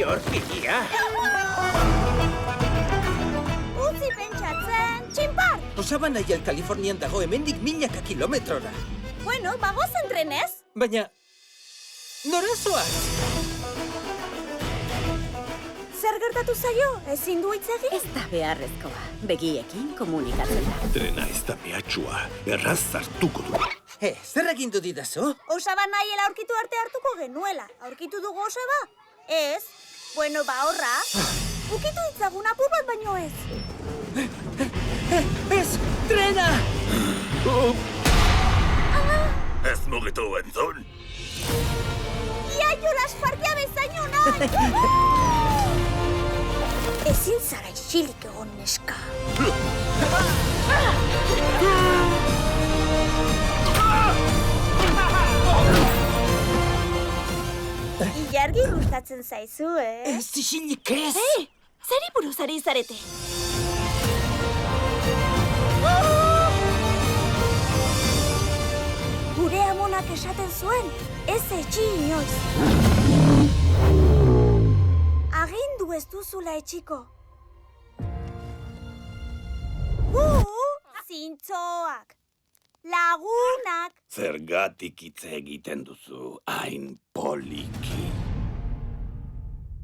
horkitia! Utzi pentsatzen, txinpar! Osaba nahiel Kalifornian dago hemendik milaka kilometrora. Bueno, bagozen trenez. Baina... Nora zoaz? Zer gertatu zaio? Ezin du hitz egin? Ez da beharrezkoa. Begiekin komunikatzen da. Trena ez da mehatxua, erraz hartuko du. Zer egindu didazu? Osaba nahiela aurkitu arte hartuko genuela. Aurkitu dugu Osaba? Ez. Bueno, horra. Ukitu ditzagun apur bat baino ez. Ez! Trena! Ez mugitu entzun? Ia jolas partia bezaino nahi! Ezin zara isilik egon neska. Ilargi gustatzen zaizu, Ez isilik ez! Zeri buruz ari zarete? Gure amonak esaten zuen, ez etxi inoiz. Agindu ez duzula etxiko. Zintzoak, lagunak. Zergatik hitz egiten duzu, hain poliki.